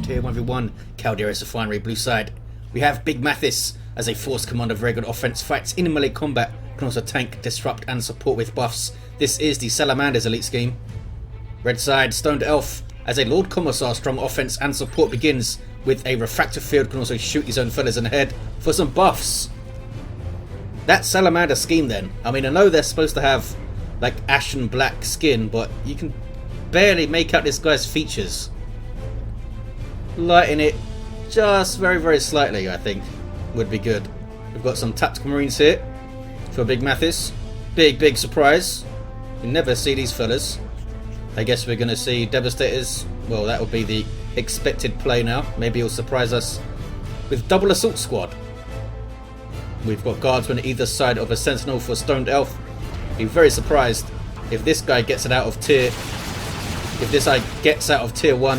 here 1v1 Calderis Refinery blue side. We have Big Mathis as a force commander, very good offense, fights in melee combat, can also tank, disrupt and support with buffs. This is the Salamanders elite scheme. Red side, Stoned Elf as a Lord Commissar, strong offense and support, begins with a refractor field, can also shoot his own fellas in the head for some buffs. That Salamander scheme then, I mean, I know they're supposed to have like ashen black skin, but you can barely make out this guy's features. Lighten it just very slightly, I think, would be good. We've got some tactical marines here for Big Mathis. Big surprise. You never see these fellas. I guess we're going to see Devastators. Well, that would be the expected play now. Maybe he'll surprise us with double assault squad. We've got guardsmen either side of a sentinel for Stoned Elf. Be very surprised if this guy gets it out of tier. If this guy gets out of tier 1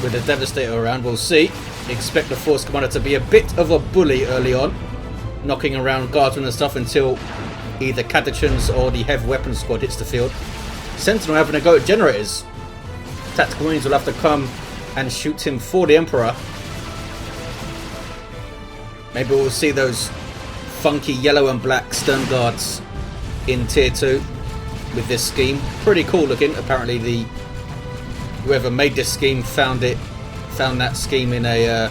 with a Devastator around, we'll see. Expect the force commander to be a bit of a bully early on, knocking around guardsmen and stuff until either Catachans or the heavy weapons squad hits the field. Sentinel having a go at generators. Tactical marines will have to come and shoot him for the Emperor. Maybe we'll see those funky yellow and black stern guards in tier 2 with this scheme. Pretty cool looking. Apparently whoever made this scheme found that scheme in a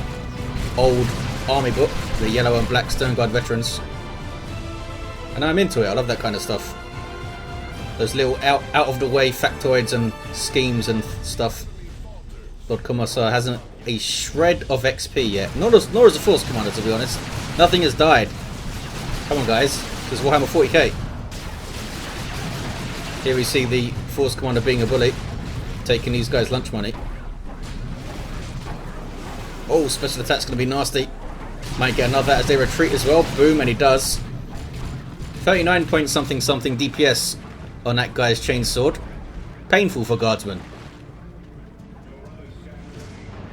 old army book, the yellow and black stern guard veterans. And I'm into it. I love that kind of stuff. Those little out of the way factoids and schemes and stuff. Lord Commissar hasn't a shred of XP yet. Nor as a force commander, to be honest. Nothing has died. Come on, guys. This is Warhammer 40k. Here we see the force commander being a bully, taking these guys' lunch money. Oh, special attack's going to be nasty. Might get another as they retreat as well. Boom, and he does. 39 point something DPS on that guy's chainsword. Painful for guardsmen.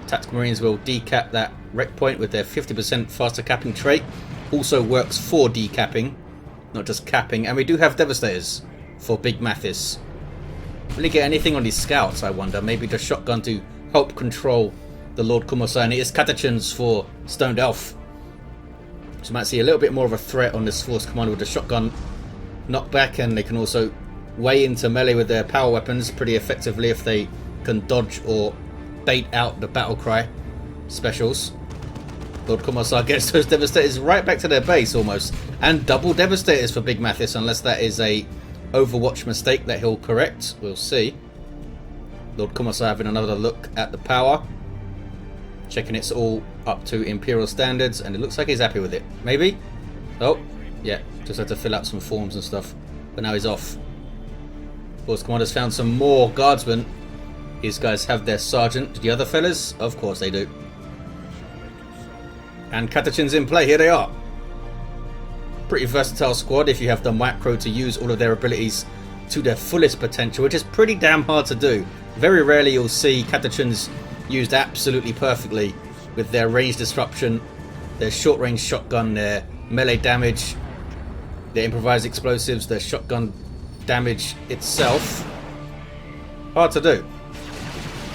Tactical Marines will decap that wreck point with their 50% faster capping trait. Also works for decapping, not just capping. And we do have Devastators for Big Mathis. Will he get anything on his scouts, I wonder? Maybe the shotgun to help control the Lord Commissar. And it is Catachans for Stoned Elf. So you might see a little bit more of a threat on this force commander with the shotgun knockback, and they can also weigh into melee with their power weapons pretty effectively if they can dodge or bait out the battle cry specials. Lord Commissar gets those Devastators right back to their base almost, and double Devastators for Big Mathis, unless that is a Overwatch mistake that he'll correct. We'll see. Lord Commissar having another look at the power, checking it's all up to Imperial standards, and it looks like he's happy with it. Maybe? Oh, yeah, just had to fill out some forms and stuff, but now he's off. Force Commander's found some more guardsmen. These guys have their sergeant. The other fellas? Of course they do. And Catachans in play. Here they are. Pretty versatile squad if you have the macro to use all of their abilities to their fullest potential, which is pretty damn hard to do. Very rarely you'll see Catachans used absolutely perfectly with their range disruption, their short range shotgun, their melee damage, their improvised explosives, their shotgun damage itself. Hard to do.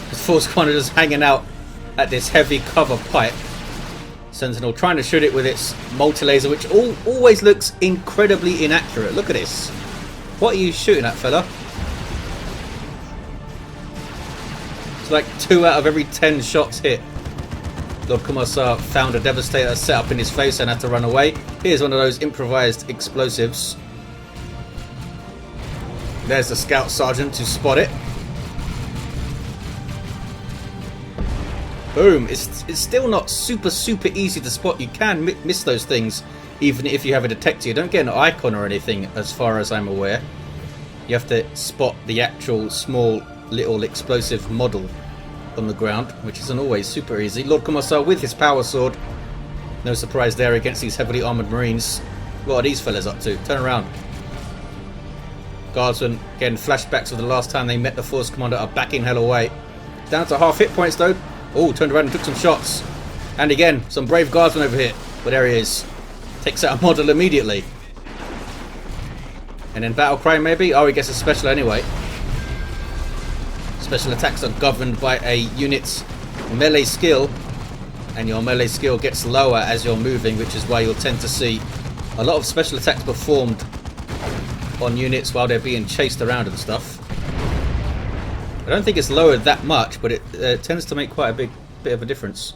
This force commander just hanging out at this heavy cover pipe. Sentinel trying to shoot it with its multi-laser, which always looks incredibly inaccurate. Look at this. What are you shooting at, fella? It's like 2 out of every 10 shots hit. Lord Commissar found a Devastator set up in his face and had to run away. Here's one of those improvised explosives. There's the scout sergeant to spot it. Boom. It's still not super easy to spot. You can miss those things even if you have a detector. You don't get an icon or anything as far as I'm aware. You have to spot the actual small little explosive model on the ground, which isn't always super easy. Lord Commissar with his power sword. No surprise there against these heavily armoured marines. What are these fellas up to? Turn around. Guardsmen getting flashbacks of the last time they met the force commander are backing hell away. Down to half hit points though. Oh, turned around and took some shots. And again, some brave guardsmen over here. But there he is. Takes out a model immediately. And then battle cry maybe? Oh, he gets a special anyway. Special attacks are governed by a unit's melee skill, and your melee skill gets lower as you're moving, which is why you'll tend to see a lot of special attacks performed on units while they're being chased around and stuff. I don't think it's lowered that much, but it tends to make quite a bit of a difference.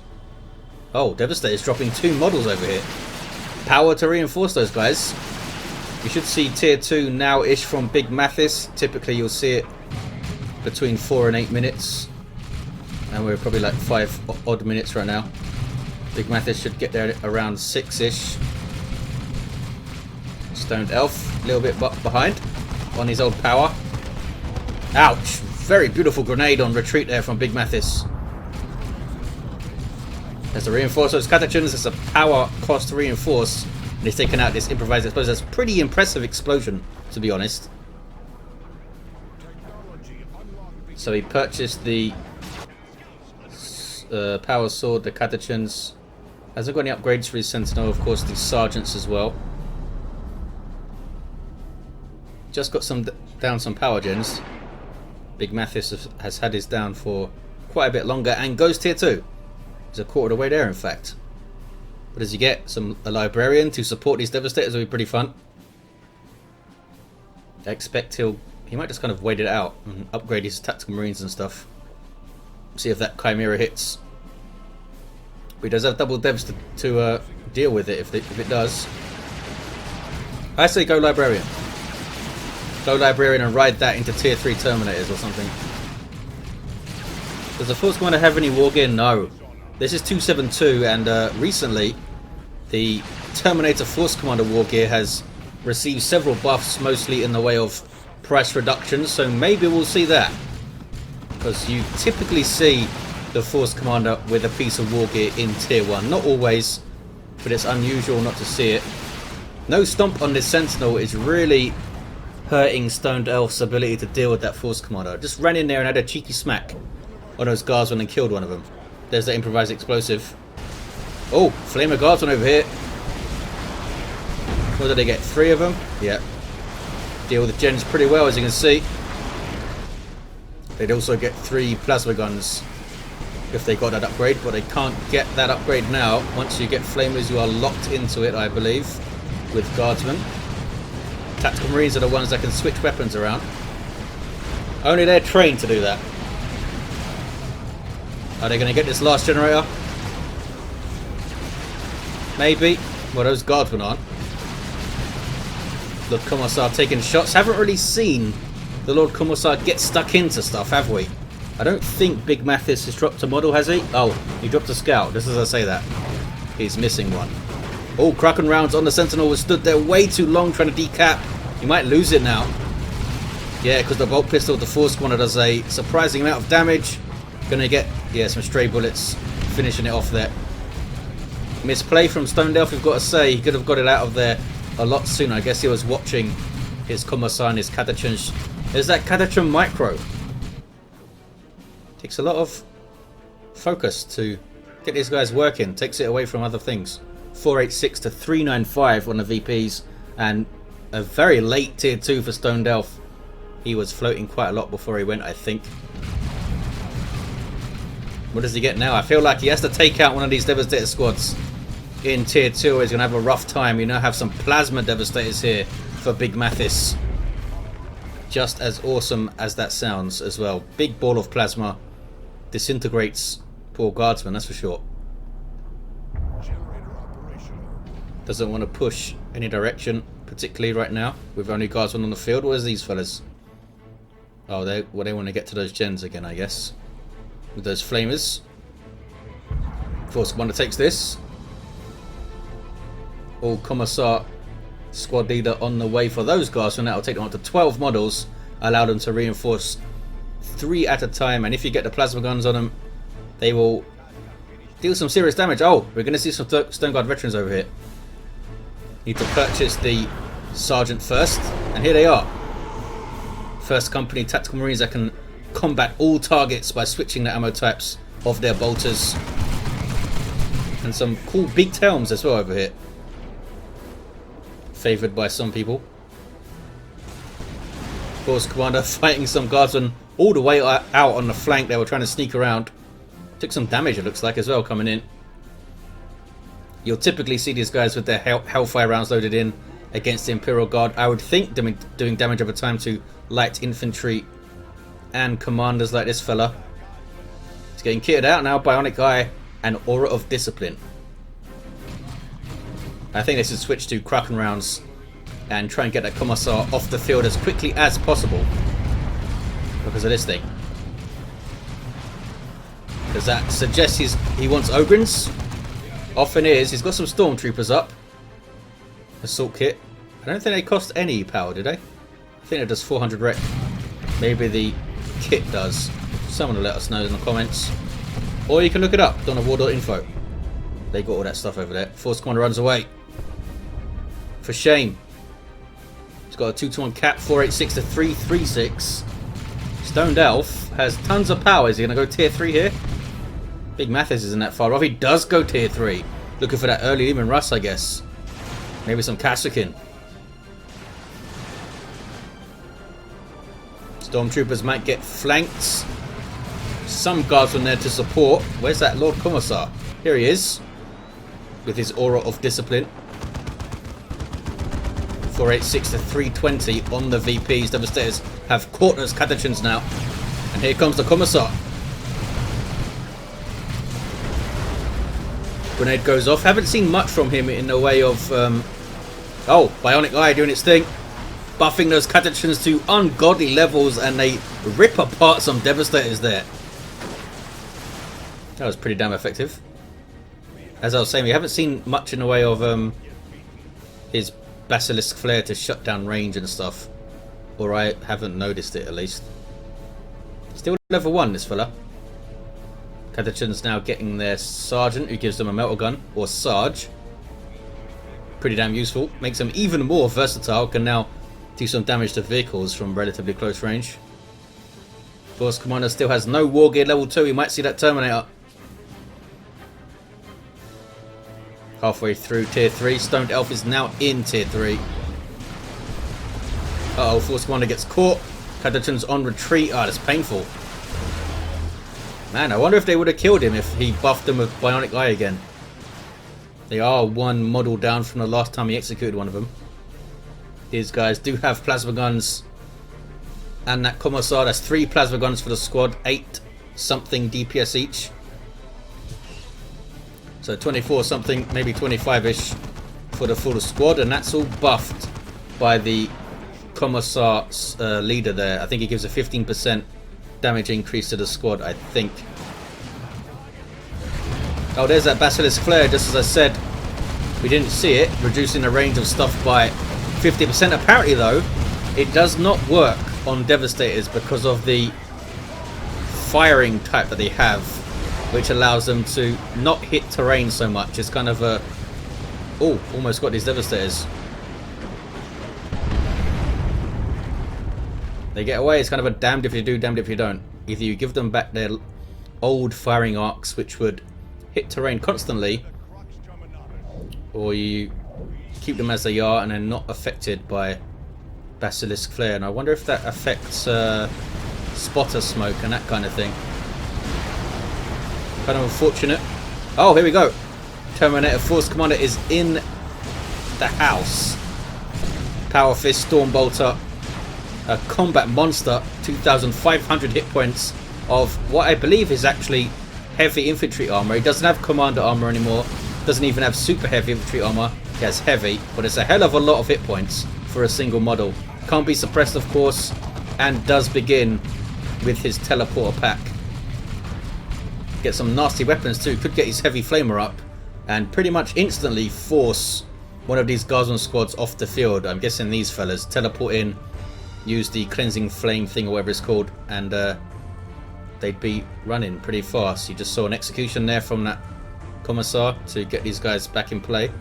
Oh, Devastator's dropping 2 models over here. Power to reinforce those guys. You should see tier 2 now-ish from Big Mathis. Typically you'll see it between 4 and 8 minutes. And we're probably like 5 odd minutes right now. Big Mathis should get there around 6-ish. Stoned Elf, a little bit behind on his old power. Ouch! Very beautiful grenade on retreat there from Big Mathis. As to reinforce those Catachans, it's a power cost to reinforce. And he's taken out this improvised explosion. That's a pretty impressive explosion, to be honest. So he purchased the power sword, the Catachans. Hasn't got any upgrades for his Sentinel, of course, the Sergeants as well. Just got down some power gens. Big Mathis has had his down for quite a bit longer and goes tier 2. He's a quarter of the way there, in fact. What does he get? A librarian to support these Devastators will be pretty fun. I expect he might just kind of wait it out and upgrade his tactical marines and stuff. See if that Chimera hits. But he does have double devs to deal with it if it does. I say go librarian. Go librarian and ride that into tier 3 Terminators or something. Does the Force Commander have any war gear? No. This is 272, and recently the Terminator Force Commander war gear has received several buffs, mostly in the way of price reductions, so maybe we'll see that. Because you typically see the Force Commander with a piece of war gear in tier 1. Not always, but it's unusual not to see it. No stomp on this Sentinel is really hurting Stoned Elf's ability to deal with that Force Commander. Just ran in there and had a cheeky smack on those Guardsmen and killed one of them. There's that improvised explosive. Oh, Flamer Guardsman over here. What did they get? 3 of them? Yeah. Deal with the gens pretty well, as you can see. They'd also get 3 plasma guns if they got that upgrade, but they can't get that upgrade now. Once you get Flamers, you are locked into it, I believe, with Guardsmen. Tactical Marines are the ones that can switch weapons around. Only they're trained to do that. Are they going to get this last generator? Maybe. Well, those Guardsmen aren't. The Commissar taking shots. Haven't really seen the Lord Commissar get stuck into stuff, have we? I don't think Big Mathis has dropped a model, has he? Oh, he dropped a scout. Just as I say that. He's missing one. Oh, Kraken rounds on the Sentinel was stood there way too long trying to decap. He might lose it now. Yeah, because the bolt pistol, the Force Commander, does a surprising amount of damage. Gonna get, yeah, some stray bullets finishing it off there. Misplay from Stoned Elf, we've got to say. He could have got it out of there a lot sooner. I guess he was watching his Commissar and his Catachan. There's that Catachan micro. Takes a lot of focus to get these guys working. Takes it away from other things. 486 to 395 on the VPs. And a very late tier 2 for Stoned Elf. He was floating quite a lot before he went, I think. What does he get now? I feel like he has to take out one of these Devastator squads in tier 2 or he's going to have a rough time. You now have some Plasma Devastators here for Big Mathis. Just as awesome as that sounds as well. Big ball of plasma. Disintegrates poor Guardsman, that's for sure. Doesn't want to push any direction, particularly right now, with only Guardsmen on the field. What is these fellas? Oh, they want to get to those gens again, I guess. With those Flamers. Force Commander takes this. All Commissar squad leader on the way for those Guardsmen. That will take them up to 12 models. Allow them to reinforce 3 at a time. And if you get the plasma guns on them, they will deal some serious damage. Oh, we're going to see some Stone Guard veterans over here. Need to purchase the Sergeant first. And here they are. First company Tactical Marines that can combat all targets by switching the ammo types of their bolters. And some cool beaked helms as well over here. Favoured by some people. Force Commander fighting some Guardsmen all the way out on the flank. They were trying to sneak around. Took some damage, it looks like, as well, coming in. You'll typically see these guys with their Hellfire rounds loaded in against the Imperial Guard. I would think doing damage over time to light infantry and commanders like this fella. He's getting kitted out now. Bionic Eye and Aura of Discipline. I think they should switch to Kraken rounds and try and get that Commissar off the field as quickly as possible because of this thing. Because that suggests he wants Ogrins. Often is. He's got some Stormtroopers up. Assault kit. I don't think they cost any power, do they? I think it does 400 rec. Maybe the kit does. Someone will let us know in the comments. Or you can look it up. Donawar.info. They got all that stuff over there. Force Commander runs away. For shame. He's got a 2-to-1 cap. 486 to 336. Stoned Elf has tons of power. Is he going to go tier 3 here? Big Mathis isn't that far off. He does go tier 3. Looking for that early Leman Russ, I guess. Maybe some Catachan. Stormtroopers might get flanked. Some guards from there to support. Where's that Lord Commissar? Here he is. With his Aura of Discipline. 486 to 320 on the VPs. Devastators have caught those Catachans now. And here comes the Commissar. Grenade goes off. Haven't seen much from him in the way of... oh, Bionic Eye doing its thing. Buffing those Catachans to ungodly levels, and they rip apart some Devastators there. That was pretty damn effective. As I was saying, we haven't seen much in the way of his Basilisk Flare to shut down range and stuff. Or I haven't noticed it, at least. Still level 1, this fella. Catachan's now getting their Sergeant, who gives them a Melter Gun, or Sarge. Pretty damn useful. Makes them even more versatile. Can now do some damage to vehicles from relatively close range. Force Commander still has no War Gear level 2. We might see that Terminator. Halfway through tier 3. Stoned Elf is now in tier 3. Uh-oh, Force Commander gets caught. Catachan's on retreat. Ah, that's painful. Man, I wonder if they would have killed him if he buffed them with Bionic Eye again. They are one model down from the last time he executed one of them. These guys do have plasma guns. And that Commissar, that's 3 plasma guns for the squad. 8 something DPS each. So 24 something, maybe 25-ish for the full squad. And that's all buffed by the Commissar's leader there. I think he gives a 15% damage increase to the squad, I think. Oh, there's that Basilisk Flare, just as I said. We didn't see it, reducing the range of stuff by 50%. Apparently, though, it does not work on Devastators because of the firing type that they have, which allows them to not hit terrain so much. It's kind of a... Oh, almost got these Devastators. They get away. It's kind of a damned if you do, damned if you don't. Either you give them back their old firing arcs, which would hit terrain constantly, or you keep them as they are and they're not affected by Basilisk Flare. And I wonder if that affects spotter smoke and that kind of thing. Kind of unfortunate. Oh, here we go. Terminator Force Commander is in the house. Power Fist, Stormbolter. A combat monster, 2,500 hit points of what I believe is actually heavy infantry armor. He doesn't have commander armor anymore. Doesn't even have super heavy infantry armor. He has heavy, but it's a hell of a lot of hit points for a single model. Can't be suppressed, of course, and does begin with his teleporter pack. Get some nasty weapons too. Could get his heavy flamer up and pretty much instantly force one of these Guardsman squads off the field. I'm guessing these fellas teleport in, use the cleansing flame thing or whatever it's called, and they'd be running pretty fast. You just saw an execution there from that Commissar to get these guys back in play.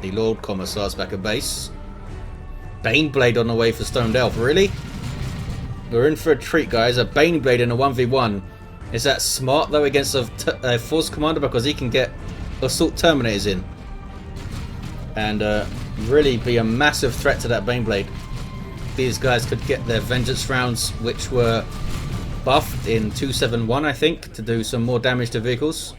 The Lord Commissar's back at base. Baneblade on the way for Stoned Elf. Really? We're in for a treat, guys. A Baneblade in a 1v1. Is that smart, though, against a Force Commander? Because he can get Assault Terminators in. And really be a massive threat to that Baneblade. These guys could get their Vengeance rounds, which were buffed in 271, I think, to do some more damage to vehicles.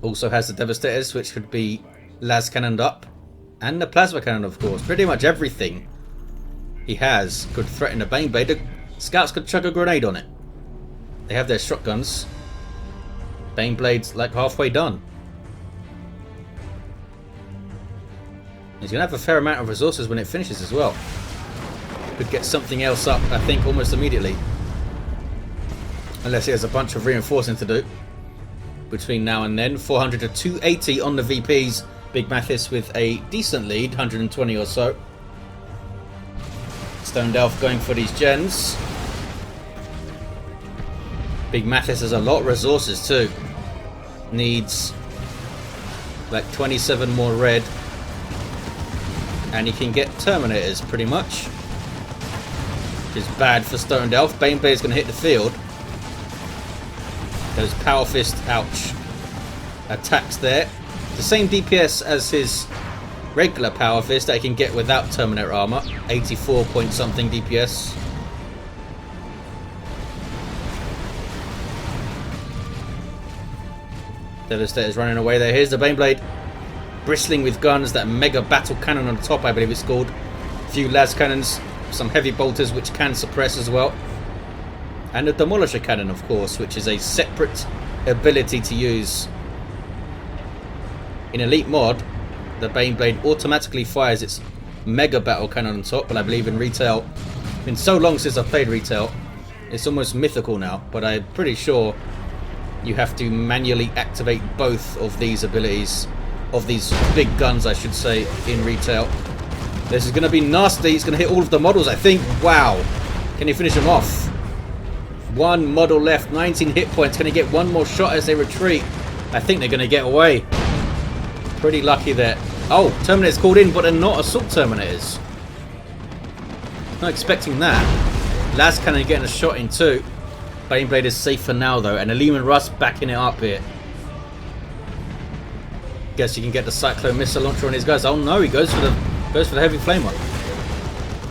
Also has the Devastators, which could be las cannoned up. And the plasma cannon, of course. Pretty much everything he has could threaten a Baneblade. The scouts could chuck a grenade on it. They have their shotguns. Baneblade's like halfway done. He's going to have a fair amount of resources when it finishes as well. Could get something else up, I think, almost immediately. Unless he has a bunch of reinforcing to do between now and then. 400 to 280 on the VPs. Big Mathis with a decent lead, 120 or so. Stone Delph going for these gens. Big Mathis has a lot of resources too. Needs like 27 more red. And he can get Terminators pretty much. Which is bad for Stone Delph. Baneblade is going to hit the field. Those Power Fist, ouch. Attacks there. The same DPS as his regular Power Fist that he can get without Terminator armor. 84 point something DPS. Devastator's running away there. Here's the Baneblade. Bristling with guns. That mega battle cannon on the top, I believe it's called. A few las cannons. Some heavy bolters which can suppress as well. And a demolisher cannon, of course, which is a separate ability to use. In Elite mod, the Baneblade automatically fires its mega battle cannon on top, but I believe in retail, it's been so long since I've played retail, it's almost mythical now, but I'm pretty sure you have to manually activate both of these abilities, of these big guns I should say, in retail. This is going to be nasty. It's going to hit all of the models, I think. Wow. Can you finish them off? One model left, 19 hit points. Can he get one more shot as they retreat? I think they're going to get away. Pretty lucky there. Oh, Terminator's called in, but they're not Assault Terminators. Not expecting that. Las Cannon getting a shot in too. Baneblade is safe for now though, and Aleem and Russ backing it up here. Guess you can get the Cyclone Missile Launcher on these guys. Oh no, he goes for the heavy flamer.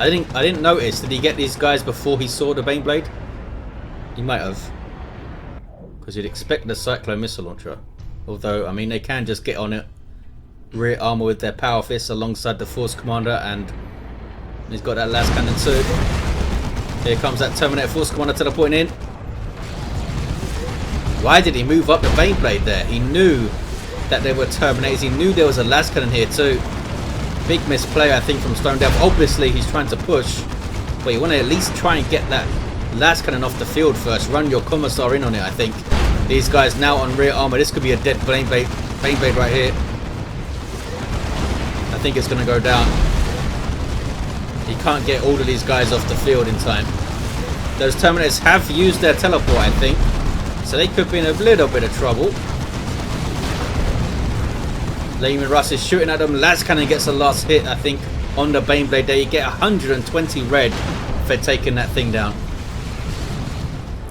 I didn't notice. Did he get these guys before he saw the Baneblade? He might have, because you'd expect the Cyclone Missile Launcher. Although, I mean, they can just get on it. Rear armor with their Power Fists alongside the Force Commander, and he's got that last cannon too. Here comes that Terminator Force Commander teleporting in. Why did he move up the Baneblade there? He knew that there were Terminators. He knew there was a last cannon here too. Big misplay, I think, from Stone Delph. Obviously, he's trying to push, but you want to at least try and get that last cannon off the field first. Run your Commissar in on it, I think. These guys now on rear armor. This could be a dead Baneblade right here. I think it's going to go down. He can't get all of these guys off the field in time. Those Terminators have used their teleport, I think, so they could be in a little bit of trouble. Lehman Russ is shooting at them. Las Cannon gets the last hit, I think, on the Baneblade there. You get 120 red for taking that thing down.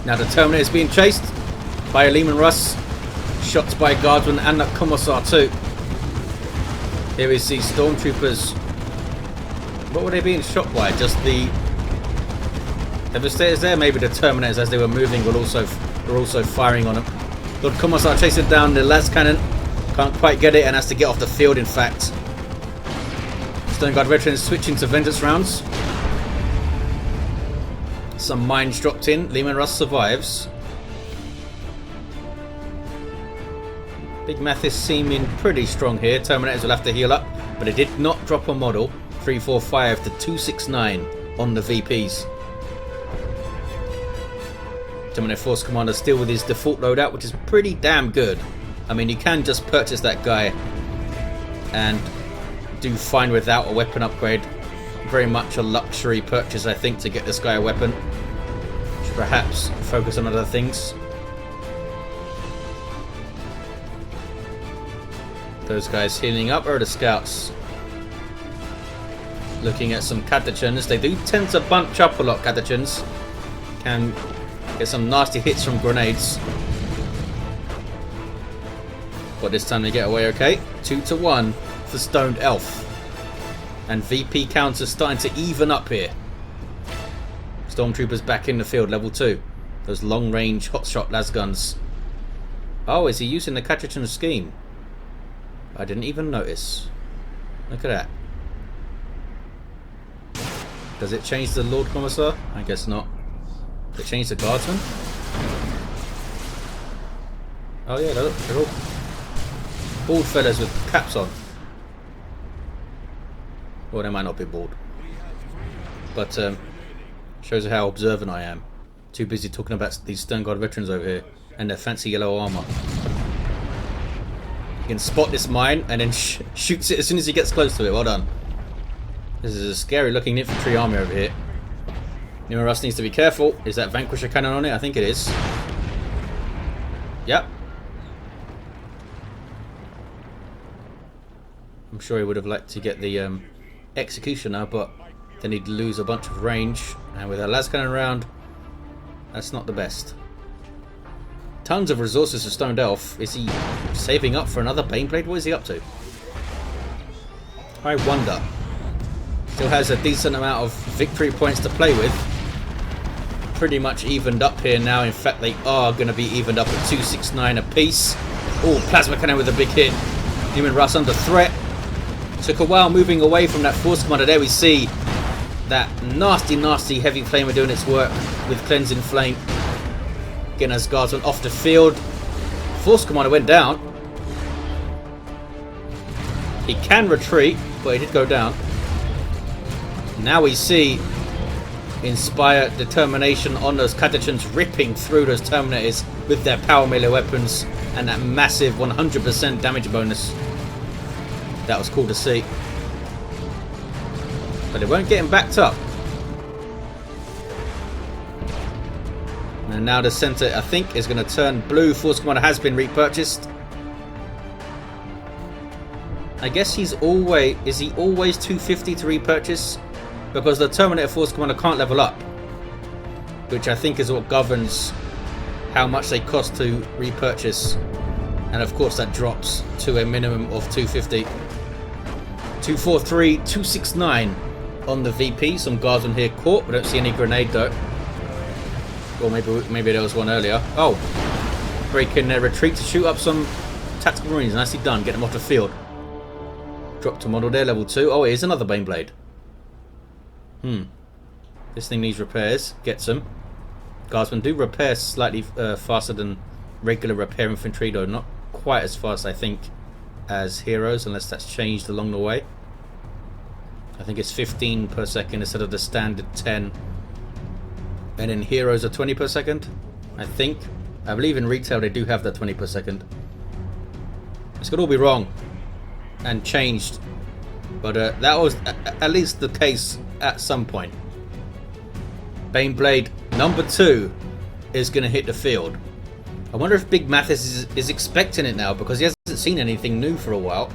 Now the Terminator is being chased by Lehman Russ. Shots by Guardsman and that Commissar too. Here we see Stormtroopers. What were they being shot by? Just the Devastators there? Maybe the Terminators as they were moving were also firing on them. Lord Commissar chasing down the las cannon. Can't quite get it and has to get off the field, in fact. Stone Guard veterans switching to Vengeance rounds. Some mines dropped in. Lehman Russ survives. Big Mathis seeming pretty strong here. Terminators will have to heal up, but it did not drop a model. 345 to 269 on the VPs. Terminator Force Commander still with his default loadout, which is pretty damn good. I mean, you can just purchase that guy and do fine without a weapon upgrade. Very much a luxury purchase, I think, to get this guy a weapon. Should perhaps focus on other things. Those guys healing up are the scouts. Looking at some Catachans. They do tend to bunch up a lot, Catachans. Can get some nasty hits from grenades. But this time they get away okay. 2-1 for Stoned Elf. And VP counters starting to even up here. Stormtroopers back in the field, level 2. Those long-range hotshot lasguns. Oh, is he using the Catachan scheme? I didn't even notice. Look at that. Does it change the Lord Commissar? I guess not. Does it change the Guardsman? Oh yeah, look, they're all bald fellas with caps on. Well, they might not be bald. But shows you how observant I am. Too busy talking about these Stern Guard veterans over here and their fancy yellow armour. You can spot this mine and then shoots it as soon as he gets close to it. Well done. This is a scary looking infantry army over here. Leman Russ needs to be careful. Is that Vanquisher cannon on it? I think it is. Yep. I'm sure he would have liked to get the Executioner, but then he'd lose a bunch of range. And with a las cannon round, that's not the best. Tons of resources for Stoned Elf. Is he saving up for another Baneblade? What is he up to? I wonder. Still has a decent amount of victory points to play with. Pretty much evened up here now. In fact, they are going to be evened up at 269 apiece. Oh, Plasma Cannon with a big hit. Leman Russ under threat. Took a while moving away from that Force Commander. There we see that nasty heavy flamer doing its work with Cleansing Flame. Getting his Guardsman off the field. Force Commander went down. He can retreat, but he did go down. Now we see Inspire Determination on those Catachans ripping through those Terminators with their power melee weapons and that massive 100% damage bonus. That was cool to see. But they weren't getting backed up. And now the center, I think, is going to turn blue. Force Commander has been repurchased. I guess he's always... Is he always 250 to repurchase? Because the Terminator Force Commander can't level up. Which I think is what governs how much they cost to repurchase. And of course that drops to a minimum of 250. 243, 269 on the VP. Some Guardsmen here caught. We don't see any grenade though. Or maybe there was one earlier. Oh, break in their retreat to shoot up some tactical marines. Nicely done. Get them off the field. Drop to model there, level 2. Oh, it is another Baneblade. This thing needs repairs. Gets them. Guardsmen do repair slightly faster than regular repair infantry, though not quite as fast, I think, as heroes, unless that's changed along the way. I think it's 15 per second instead of the standard 10. And in heroes are 20 per second, I think. I believe in retail they do have that 20 per second. This could all be wrong and changed, but that was at least the case at some point. Baneblade number 2 is going to hit the field. I wonder if Big Mathis is expecting it now, because he hasn't seen anything new for a while.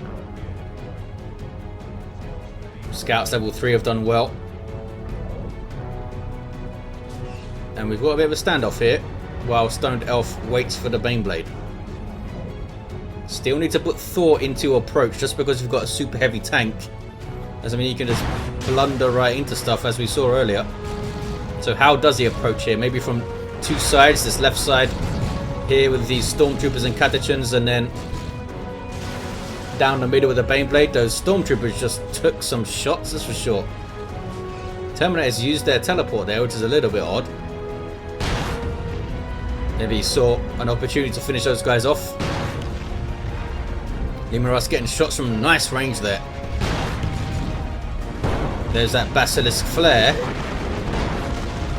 Scouts level 3 have done well. And we've got a bit of a standoff here while Stoned Elf waits for the Baneblade. Still need to put thought into approach. Just because you've got a super heavy tank doesn't mean you can just blunder right into stuff, as we saw earlier. So how does he approach here? Maybe from two sides. This left side here with these Stormtroopers and Catachans, and then down the middle with the Baneblade. Those Stormtroopers just took some shots, that's for sure. Terminators used their teleport there, which is a little bit odd. Maybe he saw an opportunity to finish those guys off. Leman Russ getting shots from nice range there. There's that Basilisk Flare.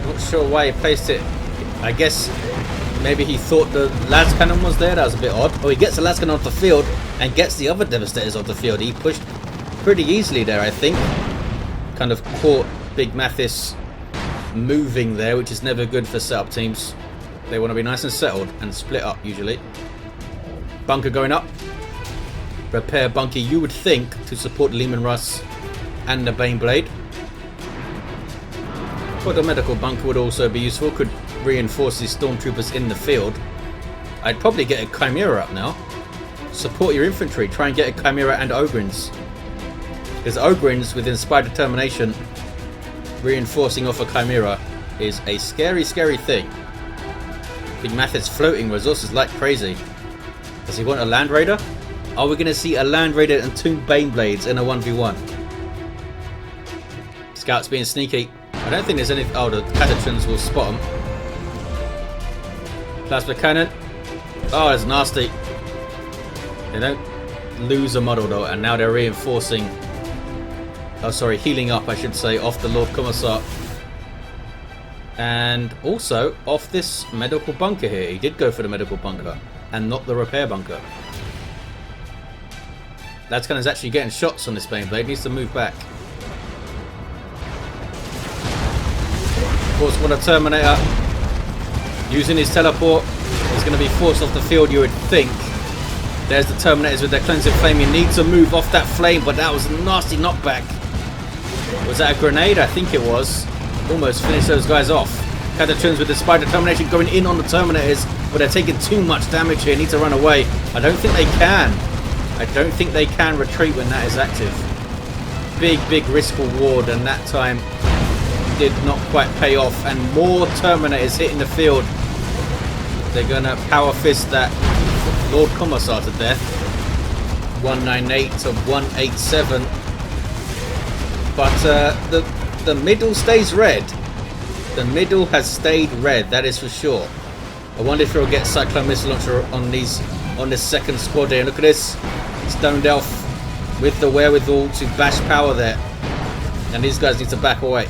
Not sure why he placed it. I guess maybe he thought the las cannon was there. That was a bit odd. Oh, he gets the las cannon off the field and gets the other Devastators off the field. He pushed pretty easily there, I think. Kind of caught Big Mathis moving there, which is never good for setup teams. They want to be nice and settled and split up usually. Bunker going up. Repair bunker, you would think, to support Leman Russ and the Baneblade. But the medical bunker would also be useful. Could reinforce these Stormtroopers in the field. I'd probably get a Chimera up now. Support your infantry. Try and get a Chimera and Ogrins. Because Ogrins with Inspired Determination reinforcing off a Chimera is a scary, scary thing. Big Mathis floating resources like crazy. Does he want a Land Raider? Are we going to see a Land Raider and 2 Baneblades in a 1v1? Scouts being sneaky. I don't think there's any... Oh, the Catachans will spot them. Plasma Cannon. Oh, that's nasty. They don't lose a model though, and now they're reinforcing... Oh, sorry, healing up, I should say, off the Lord Commissar. And also off this medical bunker here. He did go for the medical bunker and not the repair bunker. Ladskannon's actually getting shots on this Baneblade. Needs to move back. Of course, what a Terminator. Using his teleport. He's going to be forced off the field, you would think. There's the Terminators with their cleansing flame. You need to move off that flame, but that was a nasty knockback. Was that a grenade? I think it was. Almost finished those guys off. Catachans with the Spider Termination going in on the Terminators, but they're taking too much damage here. Need to run away. I don't think they can. I don't think they can retreat when that is active. Big, big risk reward, and that time did not quite pay off. And more Terminators hitting the field. They're going to power fist that Lord Commissar to death. 198 to 187. But the middle stays red. The middle has stayed red, that is for sure. I wonder if he'll get Cyclone Missile Launcher on this second squad here. Look at this. Stoned Elf with the wherewithal to bash power there. And these guys need to back away.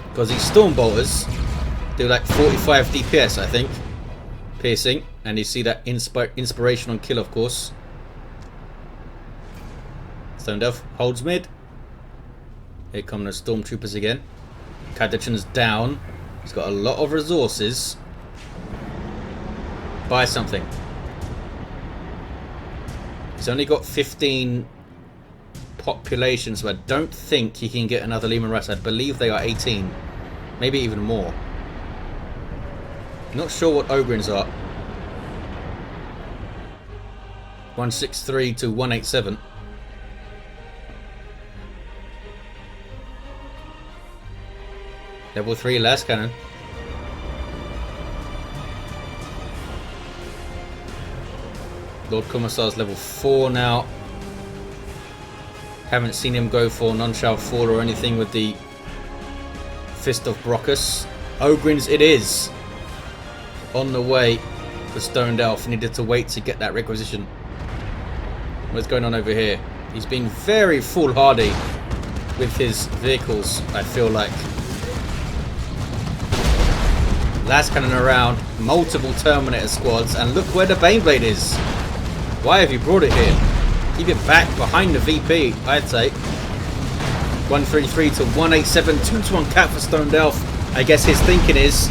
Because these Storm Bolters do like 45 DPS, I think. Piercing. And you see that inspiration on kill, of course. Stoned Elf holds mid. Here come the Stormtroopers again. Catachan's down. He's got a lot of resources. Buy something. He's only got 15 population, so I don't think he can get another Lehman Russ. I believe they are 18. Maybe even more. Not sure what Ogrins are. 163 to 187. Level 3 Lascannon. Lord Commissar's level 4 now. Haven't seen him go for none shall fall or anything with the Fist of Brockus. Ogrins it is. On the way for Stoned Elf. Needed to wait to get that requisition. What's going on over here? He's been very foolhardy with his vehicles, I feel like. Lascannon around, multiple Terminator squads, and look where the Baneblade is. Why have you brought it here? Keep it back behind the VP, I'd say. 133 to 187, 2-to-1 cap for Stoned Elf. I guess his thinking is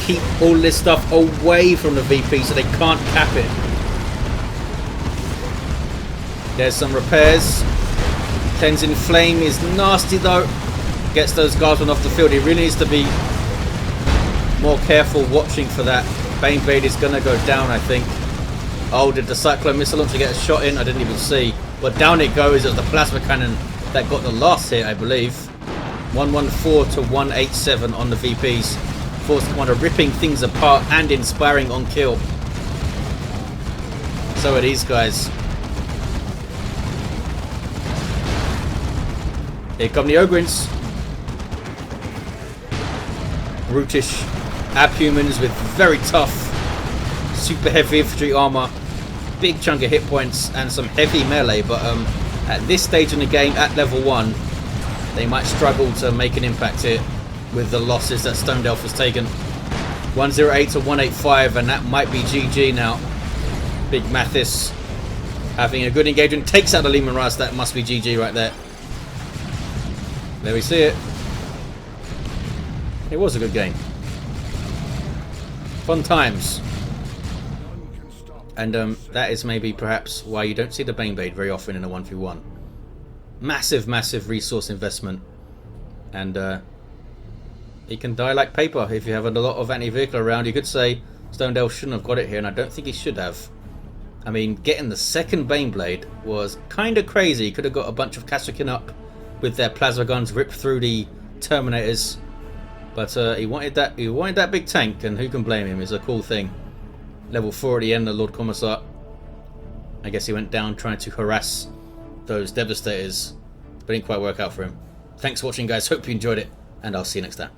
keep all this stuff away from the VP so they can't cap it. There's some repairs. Cleansing Flame is nasty though. Gets those guardsmen off the field. He really needs to be more careful watching for that. Baneblade is going to go down, I think. Oh, did the Cyclone Missile Launcher get a shot in? I didn't even see. But down it goes as the Plasma Cannon that got the last hit, I believe. 114 to 187 on the VPs. Force Commander ripping things apart and inspiring on kill. So are these guys. Here come the Ogrins. Brutish abhumans with very tough, super heavy infantry armor, big chunk of hit points, and some heavy melee. But at this stage in the game, at level 1, they might struggle to make an impact here with the losses that Stoned Elf has taken. 108 to 185, and that might be GG now. Big Mathis having a good engagement, takes out the Lehman Russ. That must be GG right there. There we see it. It was a good game. Fun times. And that is maybe perhaps why you don't see the Baneblade very often in a 1v1. Massive, massive resource investment. And he can die like paper if you have a lot of anti-vehicle around. You could say Stoned Elf shouldn't have got it here, and I don't think he should have. I mean, getting the second Baneblade was kind of crazy. He could have got a bunch of Catachan up with their plasma guns, rip through the Terminators. But he wanted that big tank, and who can blame him? It's a cool thing. Level 4 at the end, the Lord Commissar. I guess he went down trying to harass those Devastators, but didn't quite work out for him. Thanks for watching, guys. Hope you enjoyed it, and I'll see you next time.